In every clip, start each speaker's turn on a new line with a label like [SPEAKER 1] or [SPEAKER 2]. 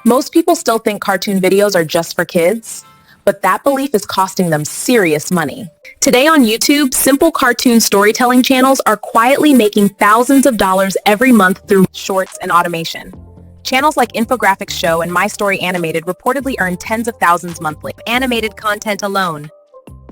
[SPEAKER 1] Most people still think cartoon videos are just for kids, but that belief is costing them serious money. Today on YouTube, simple cartoon storytelling channels are quietly making thousands of dollars every month through shorts and automation. Channels like Infographics Show and My Story Animated reportedly earn tens of thousands monthly. Animated content alone.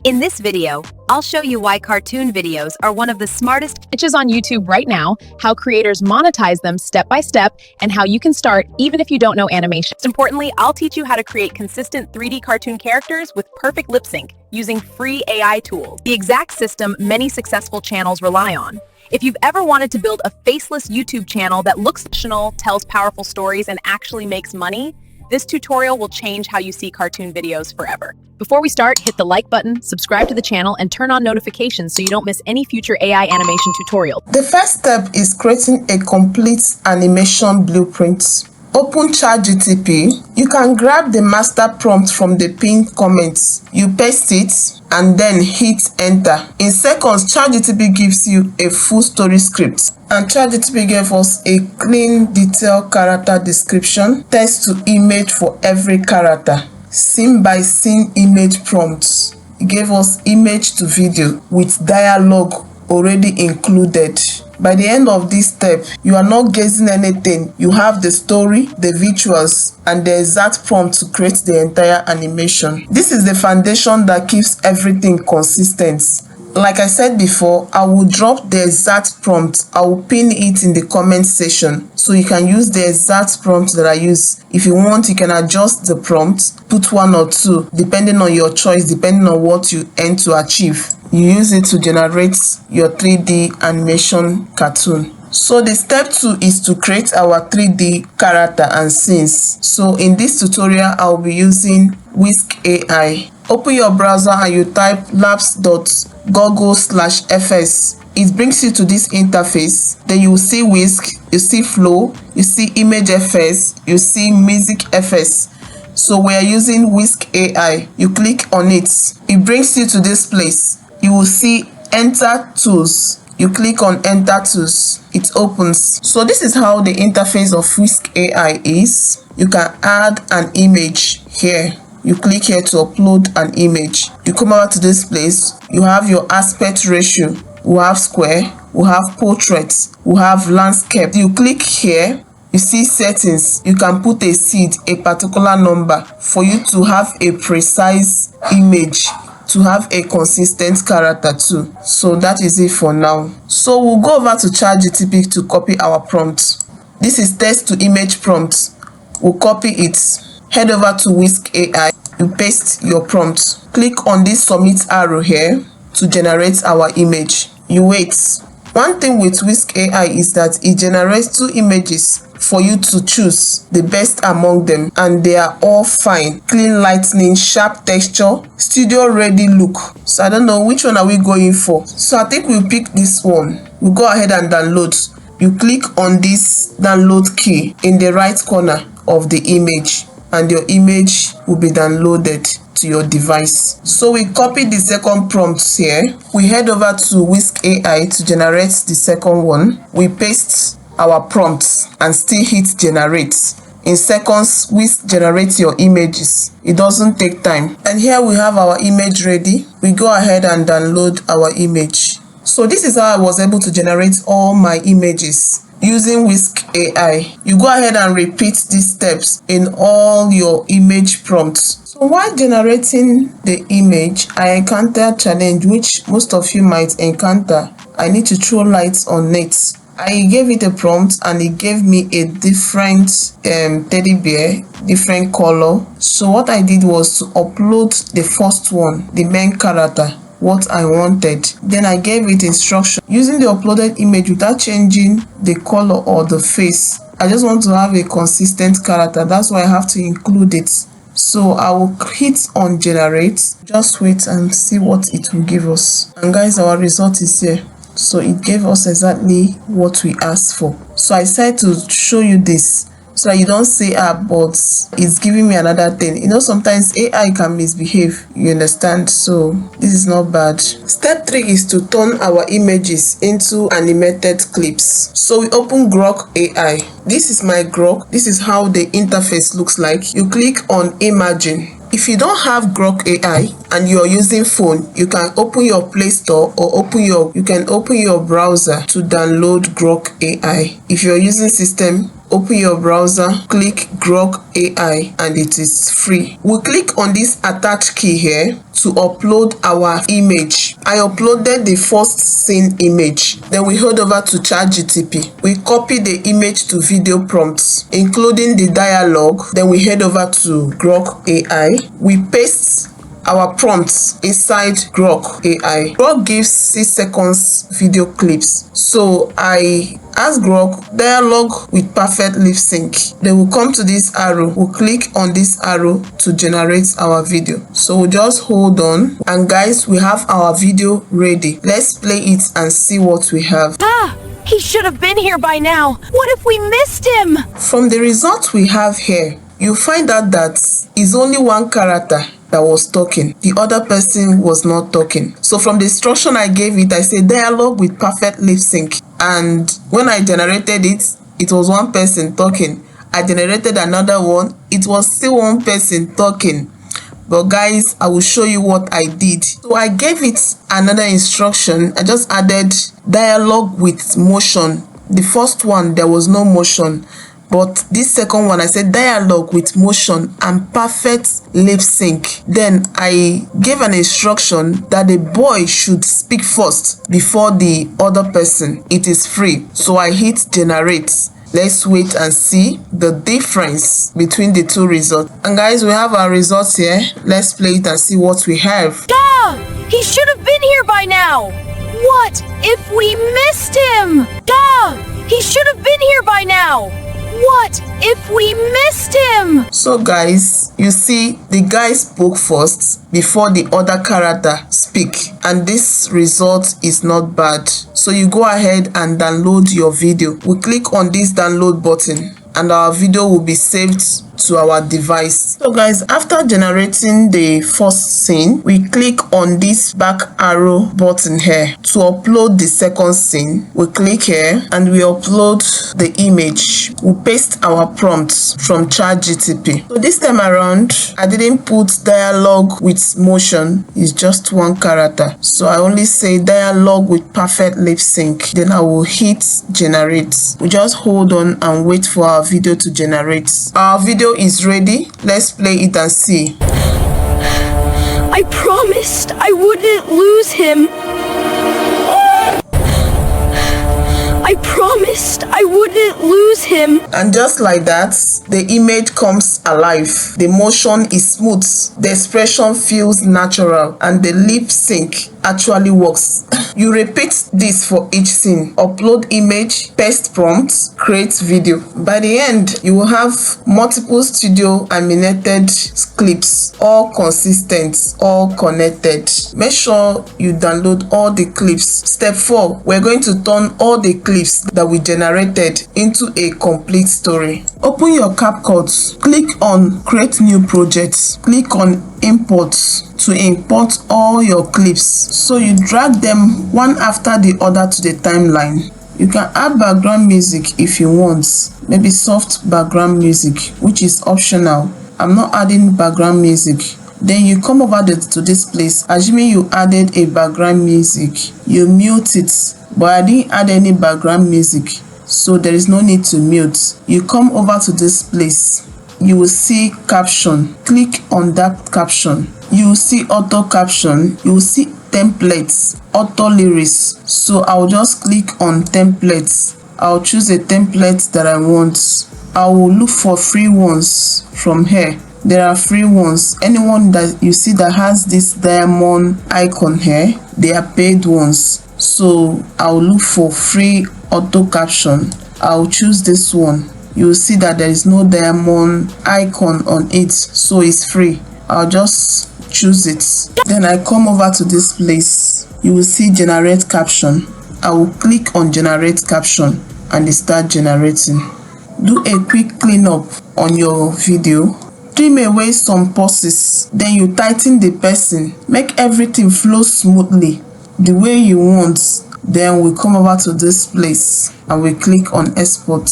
[SPEAKER 1] In this video, I'll show you why cartoon videos are one of the smartest niches on YouTube right now, how creators monetize them step by step, and how you can start even if you don't know animation. Most importantly, I'll teach you how to create consistent 3D cartoon characters with perfect lip sync using free AI tools, the exact system many successful channels rely on. If you've ever wanted to build a faceless YouTube channel that looks professional, tells powerful stories, and actually makes money, this tutorial will change how you see cartoon videos forever. Before we start, hit the like button, subscribe to the channel, and turn on notifications so you don't miss any future AI animation tutorials.
[SPEAKER 2] The first step is creating a complete animation blueprint. Open ChatGPT. You can grab the master prompt from the pinned comments. You paste it and then hit enter. In seconds, ChatGPT gives you a full story script. And ChatGPT gave us a clean, detailed character description, text to image for every character, scene by scene image prompts. It gave us image to video with dialogue already included. By the end of this step, you are not guessing anything. You have the story, the visuals, and the exact prompt to create the entire animation. This is the foundation that keeps everything consistent. Like I said before, I will drop the exact prompt. I will pin it in the comment section so you can use the exact prompt that I use. If you want, you can adjust the prompt, put one or two, depending on your choice, depending on what you aim to achieve. You use it to generate your 3D animation cartoon. So the step 2 is to create our 3D character and scenes. So in this tutorial, I'll be using Whisk AI. Open your browser and you type labs.google/fs. It brings you to this interface. Then you will see Whisk, you see Flow, you see Image FS, you see Music FS. So we are using Whisk AI. You click on it. It brings you to this place. You will see Enter Tools. You click on Enter Tools. It opens. So this is how the interface of Whisk AI is. You can add an image here. You click here to upload an image. You come over to this place. You have your aspect ratio. We have square. We have portrait. We have landscape. You click here. You see settings. You can put a seed, a particular number for you to have a precise image, to have a consistent character too. So that is it for now. So we'll go over to ChatGPT to copy our prompt. This is text to image prompt. We'll copy it. Head over to Whisk AI. You paste your prompt. Click on this submit arrow here to generate our image. You wait. One thing with Whisk AI is that it generates 2 images for you to choose the best among them, and they are all fine. Clean lightning, sharp texture, studio ready look. So I don't know which one are we going for. So I think we'll pick this one. We'll go ahead and download. You click on this download key in the right corner of the image, and your image will be downloaded to your device. So we copy the second prompt here. We head over to Whisk AI to generate the second one. We paste our prompts and still hit generate. In seconds, Whisk generates your images. It doesn't take time. And here we have our image ready. We go ahead and download our image. So this is how I was able to generate all my images using Whisk AI. You go ahead and repeat these steps in all your image prompts. So while generating the image, I encountered a challenge which most of you might encounter. I need to throw lights on it. I gave it a prompt and it gave me a different teddy bear, different color. So what I did was to upload the first one, the main character, what I wanted. Then I gave it instruction using the uploaded image without changing the color or the face. I just want to have a consistent character. That's why I have to include it. So I will hit on generate. Just wait and see what it will give us. And guys, our result is here. So it gave us exactly what we asked for. So I decided to show you this so that you don't say but it's giving me another thing. You know, sometimes AI can misbehave, you understand? So this is not bad. Step 3 is to turn our images into animated clips. So we open Grok AI. This is my Grok. This is how the interface looks like. You click on Imagine. If you don't have Grok AI and you're using phone, you can open your Play Store or you can open your browser to download Grok AI. If you're using system, open your browser, click Grok AI, and it is free. We click on this attach key here to upload our image. I uploaded the first scene image. Then we head over to ChatGPT. We copy the image to video prompts, including the dialogue. Then we head over to Grok AI. We paste our prompts inside Grok AI. Grok gives 6 seconds video clips. So I ask Grok dialogue with perfect lip sync. Then we'll come to this arrow. We'll click on this arrow to generate our video. So we'll just hold on. And guys, we have our video ready. Let's play it and see what we have.
[SPEAKER 1] He should have been here by now. What if we missed him?
[SPEAKER 2] From the results we have here, you find out that it's only one character that was talking. The other person was not talking. So from the instruction I gave it, I said dialogue with perfect lip sync. And when I generated it, it was one person talking. I generated another one. It was still one person talking. But guys, I will show you what I did. So I gave it another instruction. I just added dialogue with motion. The first one, there was no motion. But this second one, I said dialogue with motion and perfect lip sync. Then I gave an instruction that the boy should speak first before the other person. It is free. So I hit generate. Let's wait and see the difference between the two results. And guys, we have our results here. Let's play it and see what we have.
[SPEAKER 1] Duh! He should have been here by now. What if we missed him? Duh! He should have been here by now. What if we missed him?
[SPEAKER 2] So guys, you see the guy spoke first before the other character speak, and this result is not bad. So you go ahead and download your video. We click on this download button and our video will be saved to our device. So guys, after generating the first scene, we click on this back arrow button here to upload the second scene. We click here and we upload the image. We paste our prompts from ChatGPT. So this time around, I didn't put dialogue with motion. It's just one character. So I only say dialogue with perfect lip sync. Then I will hit generate. We just hold on and wait for our video to generate. Our video is ready. Let's play it and see.
[SPEAKER 1] I promised I wouldn't lose him. I promised I wouldn't lose him.
[SPEAKER 2] And just like that, the image comes alive. The motion is smooth. The expression feels natural. And the lip sync actually works. You repeat this for each scene. Upload image, paste prompts, create video. By the end, you will have multiple studio animated clips, all consistent, all connected. Make sure you download all the clips. Step 4, we're going to turn all the clips that we generated into a complete story. Open your CapCut. Click on create new project. Click on import to import all your clips. So you drag them one after the other to the timeline. You can add background music if you want, maybe soft background music, which is optional. I'm not adding background music. Then you come over to this place. Assuming you added a background music, you mute it, but I didn't add any background music, so there is no need to mute. You come over to this place. You will see caption. Click on that caption. You will see auto caption. You will see templates, auto lyrics. So I'll just click on templates. I'll choose a template that I want. I will look for free ones from here. There are free ones. Anyone that you see that has this diamond icon here, they are paid ones. So I'll look for free auto caption. I'll choose this one. You will see that there is no diamond icon on it, so it's free. I'll just choose it. Then I come over to this place. You will see generate caption. I will click on generate caption and it start generating. Do a quick cleanup on your video. Trim away some pauses, then you tighten the person. Make everything flow smoothly the way you want. Then we come over to this place and we click on export.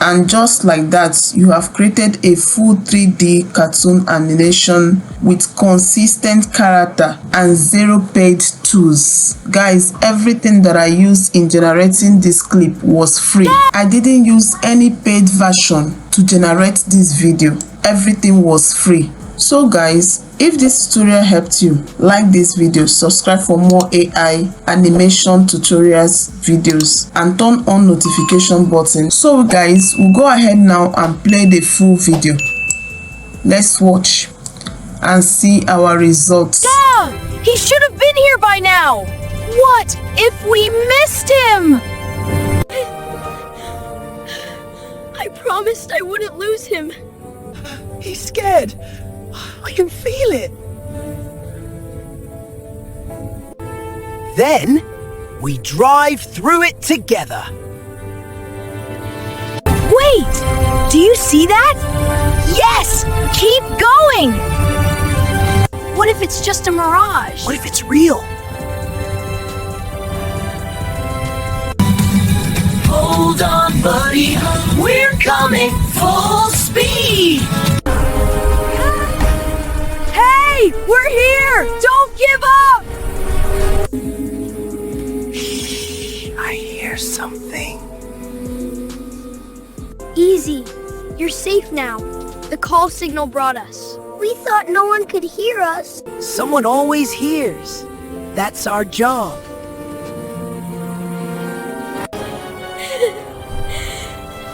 [SPEAKER 2] And just like that, you have created a full 3D cartoon animation with consistent character and zero paid tools. Guys, everything that I used in generating this clip was free. I didn't use any paid version to generate this video. Everything was free. So guys, if this tutorial helped you, like this video, subscribe for more AI animation tutorials videos, and turn on notification button. So guys, we'll go ahead now and play the full video. Let's watch and see our results.
[SPEAKER 1] Duh! He should have been here by now! What if we missed him? I promised I wouldn't lose him.
[SPEAKER 3] He's scared. I can feel it. Then, we drive through it together.
[SPEAKER 1] Wait! Do you see that? Yes! Keep going! What if it's just a mirage?
[SPEAKER 3] What if it's real? Hold on, buddy. We're coming full speed.
[SPEAKER 1] Hey! We're here! Don't give up!
[SPEAKER 3] I hear something.
[SPEAKER 4] Easy. You're safe now. The call signal brought us. We thought no one could hear us.
[SPEAKER 3] Someone always hears. That's our job.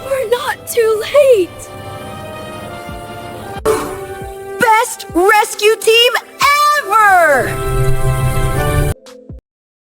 [SPEAKER 4] We're not too late.
[SPEAKER 1] Best rescue team ever!